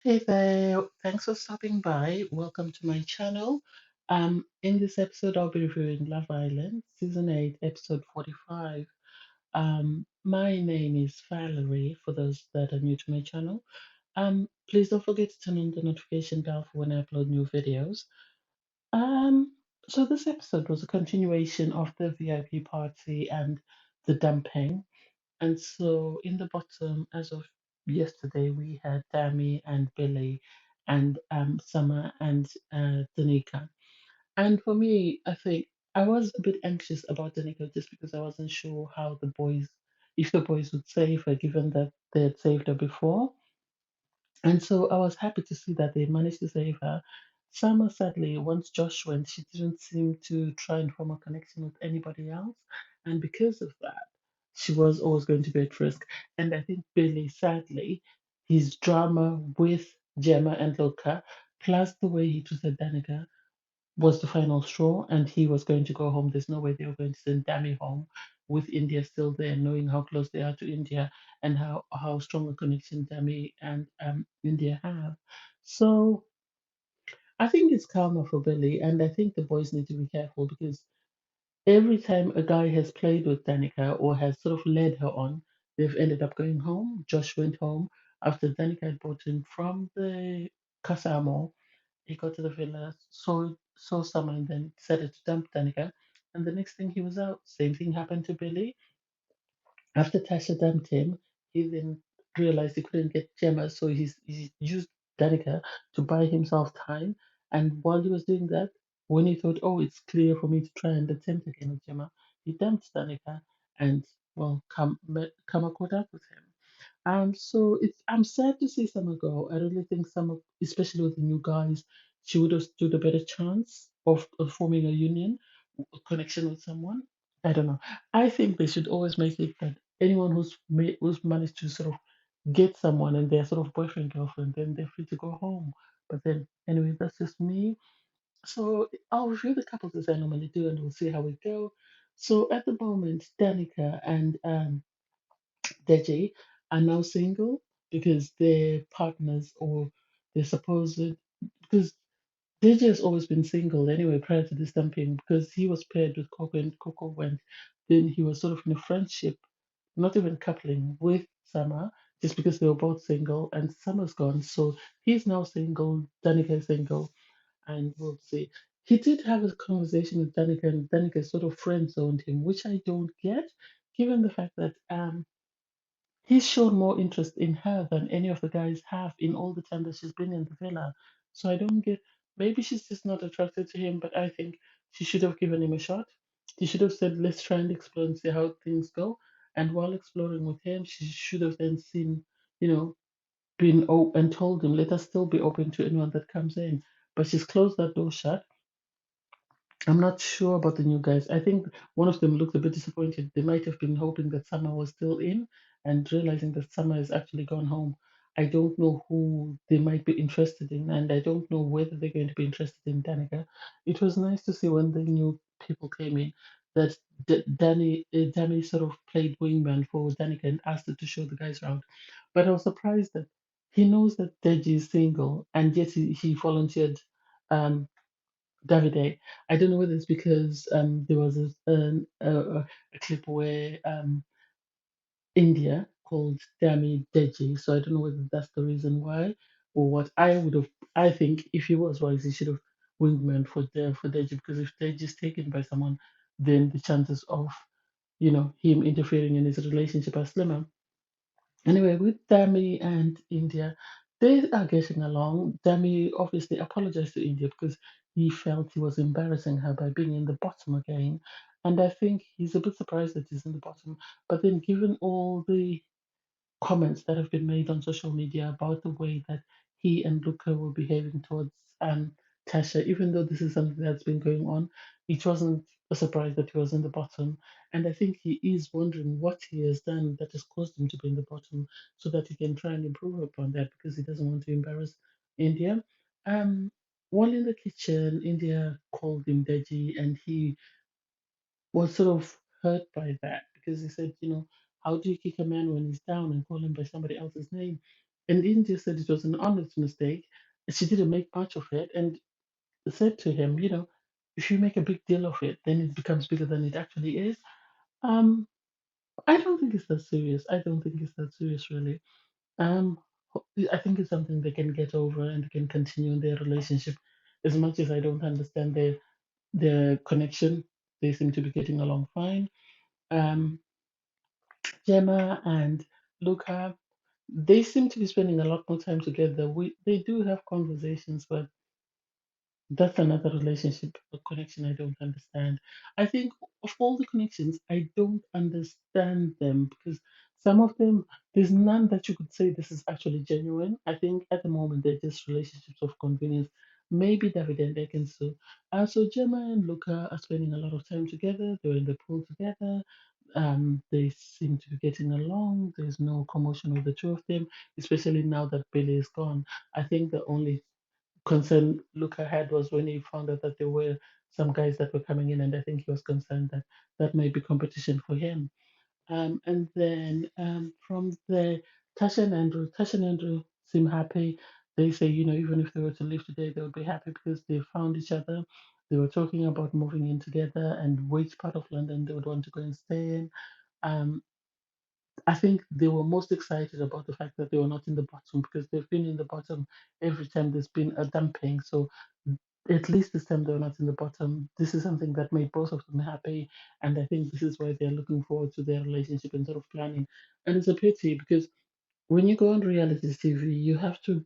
Hey there, thanks for stopping by. Welcome to my channel. In this episode, I'll be reviewing Love Island, Season 8, Episode 45. My name is Valerie, for those that are new to my channel. Please don't forget to turn on the notification bell for when I upload new videos. Um, so this episode was a continuation of the VIP party and the dumping. And so in the bottom, as of yesterday, we had Tammy and Billy and Summer and Danica. And for me, I think I was a bit anxious about Danica just because I wasn't sure how the boys, if the boys would save her, given that they had saved her before. And so I was happy to see that they managed to save her. Summer, sadly, once Josh went, she didn't seem to try and form a connection with anybody else. And because of that, she was always going to be at risk. And I think Billy, sadly, his drama with Gemma and Luca, plus the way he treated Danica, was the final straw, and he was going to go home. There's no way they were going to send Dami home with India still there, knowing how close they are to India and how strong a connection Dami and India have. So I think it's karma for Billy, and I think the boys need to be careful because every time a guy has played with Danica or has sort of led her on, they've ended up going home. Josh went home after Danica had brought him from the Casamo. He got to the villa, saw someone, then decided to dump Danica. And the next thing he was out. Same thing happened to Billy. After Tasha dumped him, he then realized he couldn't get Gemma, so he used Danica to buy himself time. And while he was doing that, when he thought, oh, it's clear for me to try and attempt again with Gemma, he dumped Danica and, well, Kama caught up with him. So I'm sad to see Summer go. I really think Summer, especially with the new guys, she would have stood a better chance of forming a union, a connection with someone. I don't know. I think they should always make it that anyone who's managed to sort of get someone and they're sort of boyfriend girlfriend, then they're free to go home. But then anyway, that's just me. So I'll review the couples as I normally do, and we'll see how we go. So at the moment, Danica and Deji are now single because their partners or their supposed because Deji has always been single anyway prior to this dumping because he was paired with Coco and Coco went. Then he was sort of in a friendship, not even coupling with Summer, just because they were both single and Summer's gone. So he's now single, Danica is single, and we'll see. He did have a conversation with Danica and Danica sort of friend zoned him, which I don't get, given the fact that he's shown more interest in her than any of the guys have in all the time that she's been in the villa. So I don't get. Maybe she's just not attracted to him, but I think she should have given him a shot. She should have said, "Let's try and explore and see how things go." And while exploring with him, she should have then seen, you know, and told him, "Let us still be open to anyone that comes in." But she's closed that door shut. I'm not sure about the new guys. I think one of them looked a bit disappointed. They might have been hoping that Summer was still in and realizing that Summer has actually gone home. I don't know who they might be interested in, and I don't know whether they're going to be interested in Danica. It was nice to see when the new people came in that Danny sort of played wingman for Danica and asked her to show the guys around. But I was surprised that he knows that Deji is single, and yet he volunteered um, Davide. I don't know whether it's because there was a clip where India called Dami Deji, so I don't know whether that's the reason why or what. I would have, I think if he was wise, he should have wingman for Deji because if Deji is taken by someone, then the chances of him interfering in his relationship are slimmer. Anyway, with Dami and India, they are getting along. Dami obviously apologized to India because he felt he was embarrassing her by being in the bottom again. And I think he's a bit surprised that he's in the bottom. But then, given all the comments that have been made on social media about the way that he and Luca were behaving towards um, Tasha, even though this is something that's been going on, it wasn't a surprise that he was in the bottom. And I think he is wondering what he has done that has caused him to be in the bottom so that he can try and improve upon that because he doesn't want to embarrass India. Um, while in the kitchen, India called him Deji and he was sort of hurt by that because he said, how do you kick a man when he's down and call him by somebody else's name? And India said it was an honest mistake. She didn't make much of it and said to him, if you make a big deal of it, then it becomes bigger than it actually is. Um, I don't think it's that serious. I don't think it's that serious, really. Um, I think it's something they can get over and they can continue in their relationship. As much as I don't understand their connection, they seem to be getting along fine. Um, Gemma and Luca, they seem to be spending a lot more time together. They do have conversations, but that's another relationship or connection I don't understand. I think of all the connections, I don't understand them because some of them, there's none that you could say this is actually genuine. I think at the moment they're just relationships of convenience. Maybe David and Ekin-su. So Gemma and Luca are spending a lot of time together. They're in the pool together. They seem to be getting along. There's no commotion with the two of them, especially now that Billy is gone. I think the only concern Luca had was when he found out that there were some guys that were coming in, and I think he was concerned that that might be competition for him. And then from there, Tasha and Andrew seem happy. They say, even if they were to leave today, they would be happy because they found each other. They were talking about moving in together and which part of London they would want to go and stay in. Um, I think they were most excited about the fact that they were not in the bottom because they've been in the bottom every time there's been a dumping. So at least this time they were not in the bottom. This is something that made both of them happy. And I think this is why they're looking forward to their relationship and sort of planning. And it's a pity because when you go on reality TV, you have to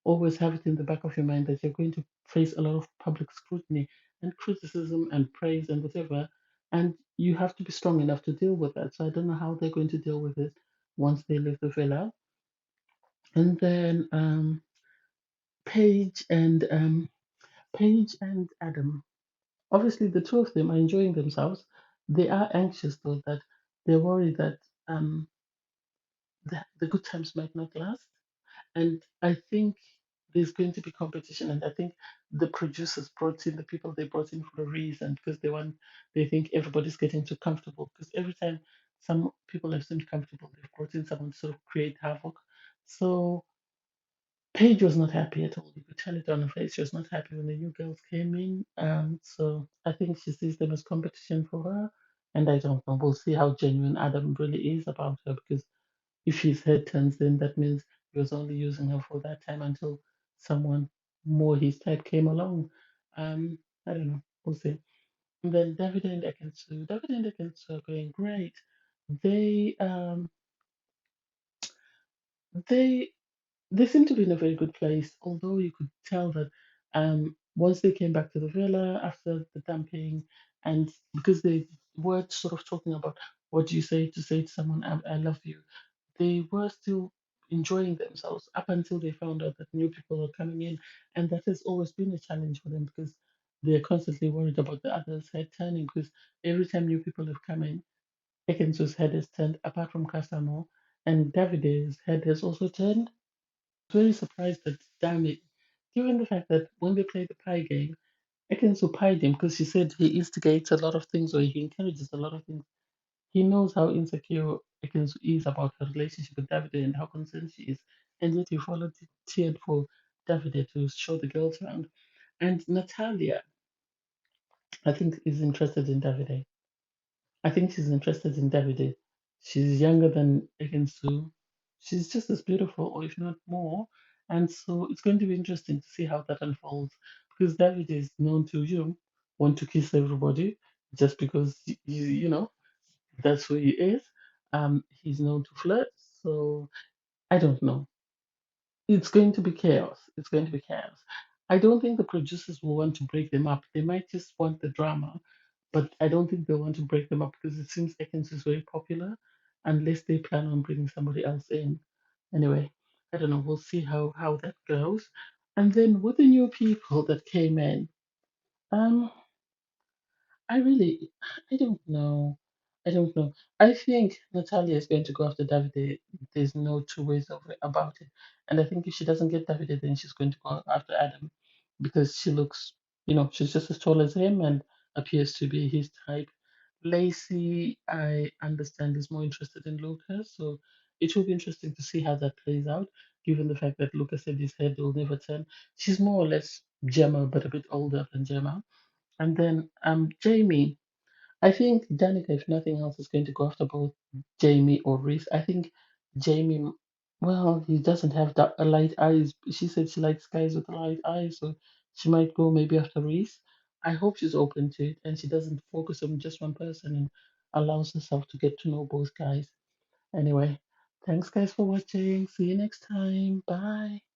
always have it in the back of your mind that you're going to face a lot of public scrutiny and criticism and praise and whatever. And you have to be strong enough to deal with that. So I don't know how they're going to deal with it once they leave the villa. And then Paige and Paige and Adam. Obviously, the two of them are enjoying themselves. They are anxious though that they're worried that the good times might not last. And I think there's going to be competition. And I think the producers brought in the people they brought in for a reason because they think everybody's getting too comfortable. Because every time some people have seemed comfortable, they've brought in someone to sort of create havoc. So Paige was not happy at all. You could tell it on her face. She was not happy when the new girls came in. So I think she sees them as competition for her. And I don't know. We'll see how genuine Adam really is about her because if his head turns, then that means he was only using her for that time until someone more his type came along. Um, I don't know. We'll see. And then David and Ekin-su. David and Ekin-su are going great. They they they seem to be in a very good place, although you could tell that once they came back to the villa after the dumping, and because they were sort of talking about what do you say to someone, I love you, they were still enjoying themselves up until they found out that new people were coming in. And that has always been a challenge for them because they're constantly worried about the others' head turning because every time new people have come in, Ekinsu's head has turned, apart from Kasamo, and Davide's head has also turned. Very surprised that, damn it, given the fact that when they play the pie game, Ekinsu pied him because she said he instigates a lot of things or he encourages a lot of things. He knows how insecure Ekinsu is about her relationship with Davide and how concerned she is, and yet he volunteered for Davide to show the girls around. And Natalia, I think, is interested in Davide. I think she's interested in Davide. She's younger than Ekin-Su. She's just as beautiful, or if not more. And so it's going to be interesting to see how that unfolds because David is known to, want to kiss everybody just because, that's who he is. He's known to flirt. So I don't know. It's going to be chaos. It's going to be chaos. I don't think the producers will want to break them up. They might just want the drama, but I don't think they'll want to break them up because it seems Ekins is very popular, unless they plan on bringing somebody else in. Anyway, I don't know. We'll see how that goes. And then with the new people that came in, um, I really, I don't know. I don't know. I think Natalia is going to go after Davide. There's no two ways about it. And I think if she doesn't get Davide, then she's going to go after Adam because she looks, she's just as tall as him and appears to be his type. Lacey, I understand, is more interested in Lucas. So it will be interesting to see how that plays out, given the fact that Lucas said his head will never turn. She's more or less Gemma, but a bit older than Gemma. And then Jamie. I think Danica, if nothing else, is going to go after both Jamie or Reese. I think Jamie, well, he doesn't have that light eyes. She said she likes guys with light eyes, so she might go maybe after Reese. I hope she's open to it and she doesn't focus on just one person and allows herself to get to know both guys. Anyway, thanks guys for watching. See you next time. Bye.